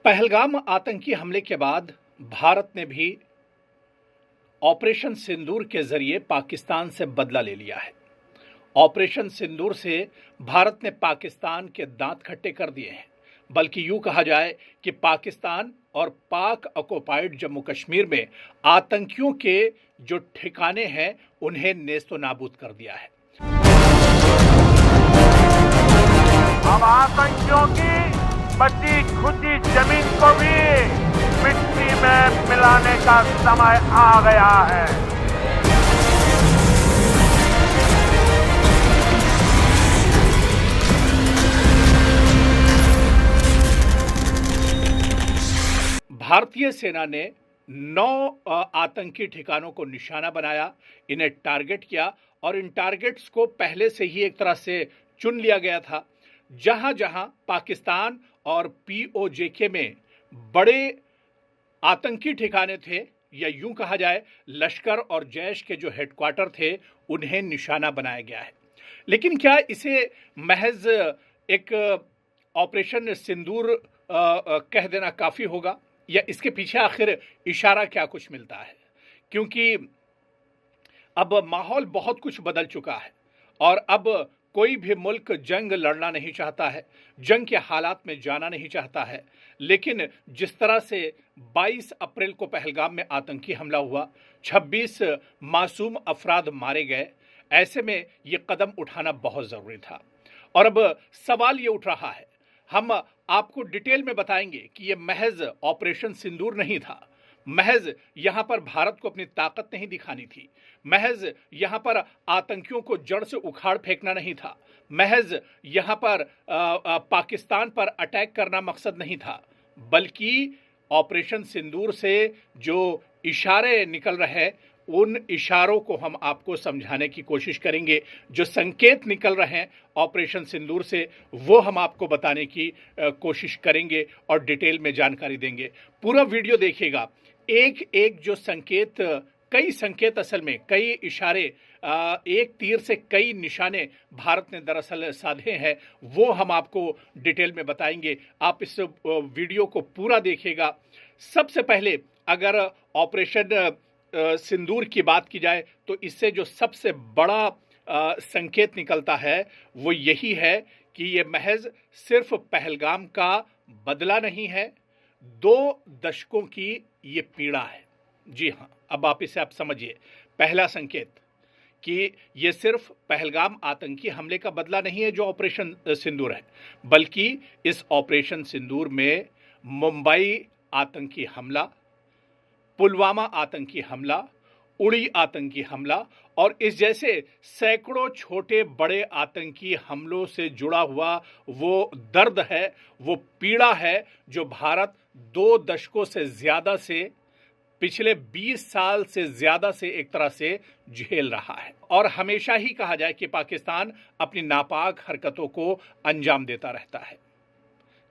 पहलगाम आतंकी हमले के बाद भारत ने भी ऑपरेशन सिंदूर के जरिए पाकिस्तान से बदला ले लिया है। ऑपरेशन सिंदूर से भारत ने पाकिस्तान के दांत खट्टे कर दिए हैं। बल्कि यूं कहा जाए कि पाकिस्तान और पाक ऑक्युपाइड जम्मू कश्मीर में आतंकियों के जो ठिकाने हैं उन्हें नेस्तो नाबूद कर दिया है। अब आतंकियों की बची खुची जमीन को भी मिट्टी में मिलाने का समय आ गया है। भारतीय सेना ने 9 आतंकी ठिकानों को निशाना बनाया, इन्हें टारगेट किया और इन टारगेट्स को पहले से ही एक तरह से चुन लिया गया था। जहां जहां पाकिस्तान और पीओजेके में बड़े आतंकी ठिकाने थे, या यूं कहा जाए लश्कर और जैश के जो हेडक्वार्टर थे, उन्हें निशाना बनाया गया है। लेकिन क्या इसे महज एक ऑपरेशन सिंदूर कह देना काफी होगा, या इसके पीछे आखिर इशारा क्या कुछ मिलता है? क्योंकि अब माहौल बहुत कुछ बदल चुका है और अब कोई भी मुल्क जंग लड़ना नहीं चाहता है, जंग के हालात में जाना नहीं चाहता है। लेकिन जिस तरह से 22 अप्रैल को पहलगाम में आतंकी हमला हुआ, 26 मासूम अफराद मारे गए, ऐसे में ये कदम उठाना बहुत ज़रूरी था। और अब सवाल ये उठ रहा है, हम आपको डिटेल में बताएंगे कि ये महज ऑपरेशन सिंदूर नहीं था, महज यहाँ पर भारत को अपनी ताकत नहीं दिखानी थी, महज यहाँ पर आतंकियों को जड़ से उखाड़ फेंकना नहीं था, महज यहाँ पर पाकिस्तान पर अटैक करना मकसद नहीं था, बल्कि ऑपरेशन सिंदूर से जो इशारे निकल रहे, उन इशारों को हम आपको समझाने की कोशिश करेंगे। जो संकेत निकल रहे हैं ऑपरेशन सिंदूर से, वो हम आपको बताने की कोशिश करेंगे और डिटेल में जानकारी देंगे। पूरा वीडियो देखिएगा। एक एक जो संकेत, कई संकेत, असल में कई इशारे, एक तीर से कई निशाने भारत ने दरअसल साधे हैं, वो हम आपको डिटेल में बताएंगे। आप इस वीडियो को पूरा देखिएगा। सबसे पहले अगर ऑपरेशन सिंदूर की बात की जाए तो इससे जो सबसे बड़ा संकेत निकलता है वो यही है कि ये महज सिर्फ पहलगाम का बदला नहीं है, 2 दशकों की ये पीड़ा है। जी हाँ, अब आप इसे समझिए। पहला संकेत कि ये सिर्फ पहलगाम आतंकी हमले का बदला नहीं है जो ऑपरेशन सिंदूर है, बल्कि इस ऑपरेशन सिंदूर में मुंबई आतंकी हमला, पुलवामा आतंकी हमला, उड़ी आतंकी हमला और इस जैसे सैकड़ों छोटे बड़े आतंकी हमलों से जुड़ा हुआ वो दर्द है, वो पीड़ा है जो भारत 2 दशकों से ज़्यादा से, पिछले 20 साल से ज़्यादा से एक तरह से झेल रहा है। और हमेशा ही कहा जाए कि पाकिस्तान अपनी नापाक हरकतों को अंजाम देता रहता है।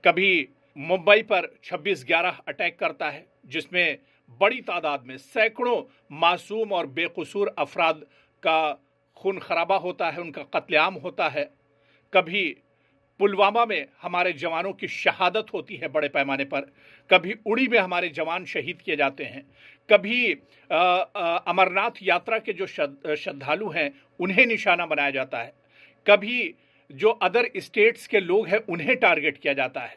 कभी मुंबई पर 26/11 अटैक करता है, जिसमें बड़ी तादाद में सैकड़ों मासूम और बेकसूर अफराद का खून खराबा होता है, उनका कत्लेआम होता है। कभी पुलवामा में हमारे जवानों की शहादत होती है बड़े पैमाने पर, कभी उड़ी में हमारे जवान शहीद किए जाते हैं, कभी अमरनाथ यात्रा के जो श्रद्धालु हैं उन्हें निशाना बनाया जाता है, कभी जो अदर स्टेट्स के लोग हैं उन्हें टारगेट किया जाता है।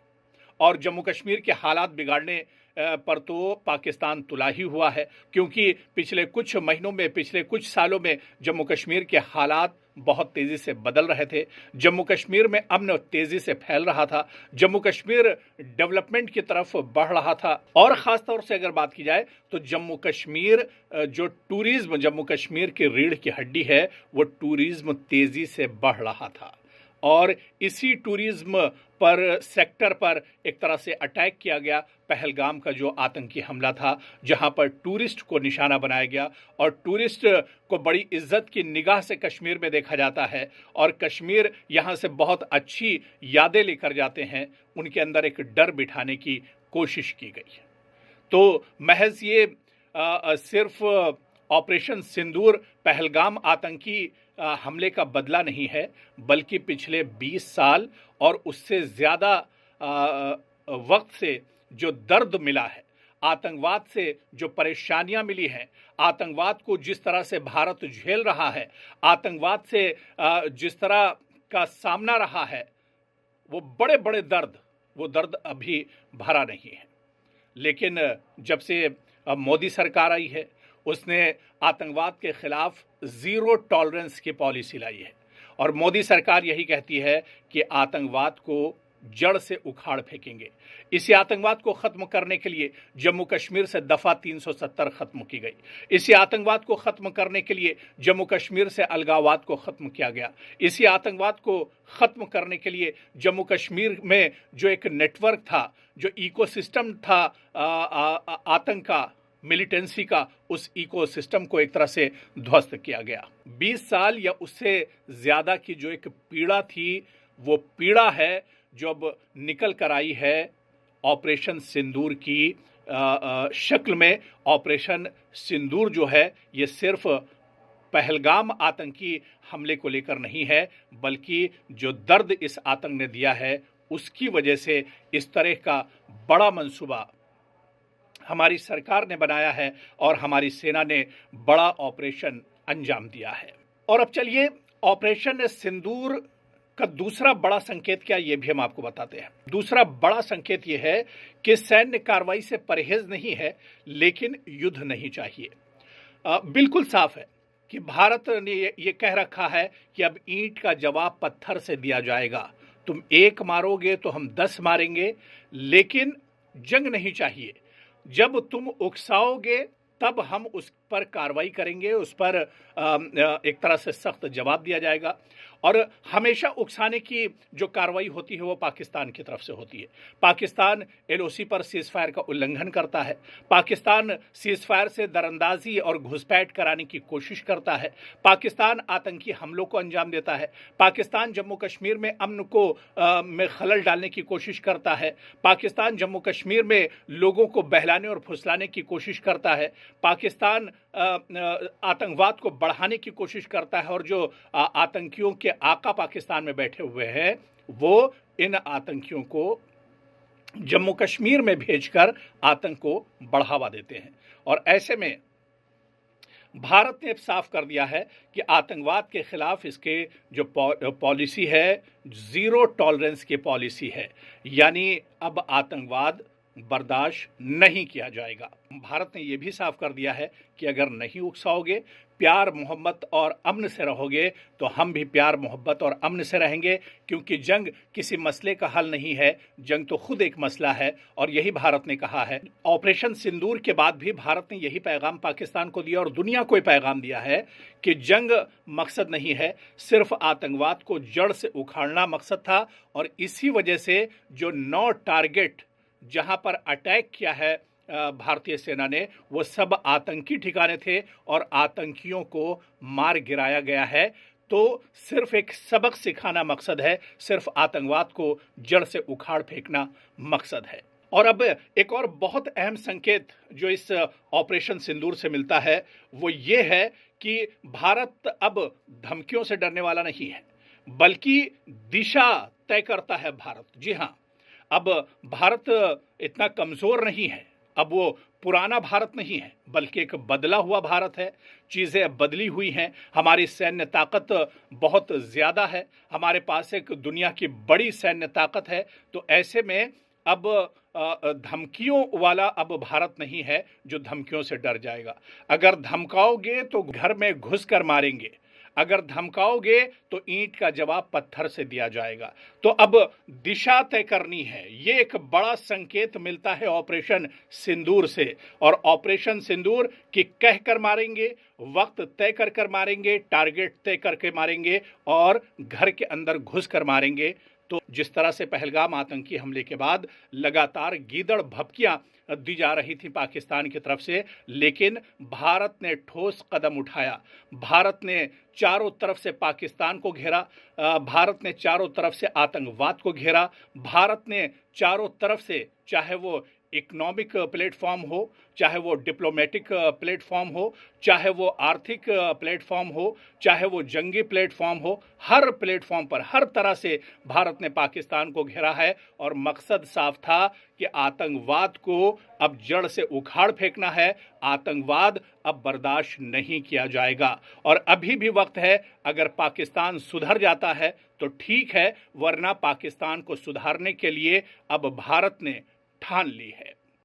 और जम्मू कश्मीर के हालात बिगाड़ने पर तो पाकिस्तान तुलाही हुआ है, क्योंकि पिछले कुछ महीनों में, पिछले कुछ सालों में जम्मू कश्मीर के हालात बहुत तेज़ी से बदल रहे थे। जम्मू कश्मीर में अमन तेज़ी से फैल रहा था, जम्मू कश्मीर डेवलपमेंट की तरफ बढ़ रहा था। और ख़ास तौर से अगर बात की जाए तो जम्मू कश्मीर जो टूरिज़्म, जम्मू कश्मीर की रीढ़ की हड्डी है, वो टूरिज़्म तेज़ी से बढ़ रहा था। और इसी टूरिज़्म पर, सेक्टर पर एक तरह से अटैक किया गया, पहलगाम का जो आतंकी हमला था, जहां पर टूरिस्ट को निशाना बनाया गया और टूरिस्ट को बड़ी इज्जत की निगाह से कश्मीर में देखा जाता है और कश्मीर यहां से बहुत अच्छी यादें लेकर जाते हैं। उनके अंदर एक डर बिठाने की कोशिश की गई है। तो महज ये सिर्फ ऑपरेशन सिंदूर पहलगाम आतंकी हमले का बदला नहीं है, बल्कि पिछले 20 साल और उससे ज़्यादा वक्त से जो दर्द मिला है, आतंकवाद से जो परेशानियां मिली हैं, आतंकवाद को जिस तरह से भारत झेल रहा है, आतंकवाद से जिस तरह का सामना रहा है, वो बड़े बड़े दर्द, वो दर्द अभी भरा नहीं है। लेकिन जब से मोदी सरकार आई है, उसने आतंकवाद के खिलाफ ज़ीरो टॉलरेंस की पॉलिसी लाई है और मोदी सरकार यही कहती है कि आतंकवाद को जड़ से उखाड़ फेंकेंगे। इसी आतंकवाद को खत्म करने के लिए जम्मू कश्मीर से दफा 370 खत्म की गई। इसी आतंकवाद को खत्म करने के लिए जम्मू कश्मीर से अलगाववाद को खत्म किया गया। इसी आतंकवाद को खत्म करने के लिए जम्मू कश्मीर में जो एक नेटवर्क था, जो इकोसिस्टम था आतंक का, मिलिटेंसी का, उस इकोसिस्टम को एक तरह से ध्वस्त किया गया। 20 साल या उससे ज्यादा की जो एक पीड़ा थी, वो पीड़ा है जो अब निकल कर आई है ऑपरेशन सिंदूर की शक्ल में। ऑपरेशन सिंदूर जो है, ये सिर्फ पहलगाम आतंकी हमले को लेकर नहीं है, बल्कि जो दर्द इस आतंक ने दिया है, उसकी वजह से इस तरह का बड़ा मंसूबा हमारी सरकार ने बनाया है और हमारी सेना ने बड़ा ऑपरेशन अंजाम दिया है। और अब चलिए ऑपरेशन सिंदूर का दूसरा बड़ा संकेत क्या, ये भी हम आपको बताते हैं। दूसरा बड़ा संकेत ये है कि सैन्य कार्रवाई से परहेज नहीं है, लेकिन युद्ध नहीं चाहिए। बिल्कुल साफ है कि भारत ने ये कह रखा है कि अब ईंट का जवाब पत्थर से दिया जाएगा। तुम एक मारोगे तो हम 10 मारेंगे, लेकिन जंग नहीं चाहिए। जब तुम उकसाओगे तब हम उस पर कार्रवाई करेंगे, उस पर एक तरह से सख्त जवाब दिया जाएगा। और हमेशा उकसाने की जो कार्रवाई होती है वो पाकिस्तान की तरफ से होती है। पाकिस्तान LOC पर सीज़फायर का उल्लंघन करता है, पाकिस्तान सीज़फायर से दरअंदाजी और घुसपैठ कराने की कोशिश करता है, पाकिस्तान आतंकी हमलों को अंजाम देता है, पाकिस्तान जम्मू कश्मीर में अमन को में खलल डालने की कोशिश करता है, पाकिस्तान जम्मू कश्मीर में लोगों को बहलाने और फुसलाने की कोशिश करता है, पाकिस्तान आतंकवाद को बढ़ाने की कोशिश करता है। और जो आतंकियों के आका पाकिस्तान में बैठे हुए हैं, वो इन आतंकियों को जम्मू कश्मीर में भेजकर आतंक को बढ़ावा देते हैं। और ऐसे में भारत ने साफ कर दिया है कि आतंकवाद के खिलाफ इसके जो पॉलिसी है, ज़ीरो टॉलरेंस की पॉलिसी है, यानी अब आतंकवाद बर्दाश्त नहीं किया जाएगा। भारत ने यह भी साफ कर दिया है कि अगर नहीं उकसाओगे, प्यार मोहब्बत और अमन से रहोगे, तो हम भी प्यार मोहब्बत और अमन से रहेंगे, क्योंकि जंग किसी मसले का हल नहीं है, जंग तो खुद एक मसला है। और यही भारत ने कहा है। ऑपरेशन सिंदूर के बाद भी भारत ने यही पैगाम पाकिस्तान को दिया और दुनिया को पैगाम दिया है कि जंग मकसद नहीं है, सिर्फ आतंकवाद को जड़ से उखाड़ना मकसद था। और इसी वजह से जो 9 टारगेट जहां पर अटैक किया है भारतीय सेना ने, वो सब आतंकी ठिकाने थे और आतंकियों को मार गिराया गया है। तो सिर्फ एक सबक सिखाना मकसद है, सिर्फ आतंकवाद को जड़ से उखाड़ फेंकना मकसद है। और अब एक और बहुत अहम संकेत जो इस ऑपरेशन सिंदूर से मिलता है, वो ये है कि भारत अब धमकियों से डरने वाला नहीं है, बल्कि दिशा तय करता है भारत। जी हाँ, अब भारत इतना कमजोर नहीं है, अब वो पुराना भारत नहीं है, बल्कि एक बदला हुआ भारत है। चीज़ें अब बदली हुई हैं, हमारी सैन्य ताकत बहुत ज़्यादा है, हमारे पास एक दुनिया की बड़ी सैन्य ताकत है। तो ऐसे में अब धमकियों वाला अब भारत नहीं है जो धमकियों से डर जाएगा। अगर धमकाओगे तो घर में घुस कर मारेंगे, अगर धमकाओगे तो ईंट का जवाब पत्थर से दिया जाएगा। तो अब दिशा तय करनी है। ये एक बड़ा संकेत मिलता है ऑपरेशन सिंदूर से। और ऑपरेशन सिंदूर की कह कर मारेंगे, वक्त तय कर मारेंगे, टारगेट तय करके मारेंगे और घर के अंदर घुस कर मारेंगे। तो जिस तरह से पहलगाम आतंकी हमले के बाद लगातार गीदड़ भभकियां दी जा रही थी पाकिस्तान की तरफ से, लेकिन भारत ने ठोस कदम उठाया। भारत ने चारों तरफ से पाकिस्तान को घेरा, भारत ने चारों तरफ से आतंकवाद को घेरा, भारत ने चारों तरफ से, चाहे वो इकोनॉमिक प्लेटफॉर्म हो, चाहे वो डिप्लोमेटिक प्लेटफॉर्म हो, चाहे वो आर्थिक प्लेटफॉर्म हो, चाहे वो जंगी प्लेटफॉर्म हो, हर प्लेटफॉर्म पर हर तरह से भारत ने पाकिस्तान को घेरा है और मकसद साफ था कि आतंकवाद को अब जड़ से उखाड़ फेंकना है। आतंकवाद अब बर्दाश्त नहीं किया जाएगा और अभी भी वक्त है। अगर पाकिस्तान सुधर जाता है तो ठीक है, वरना पाकिस्तान को सुधारने के लिए अब भारत ने ठान ली है।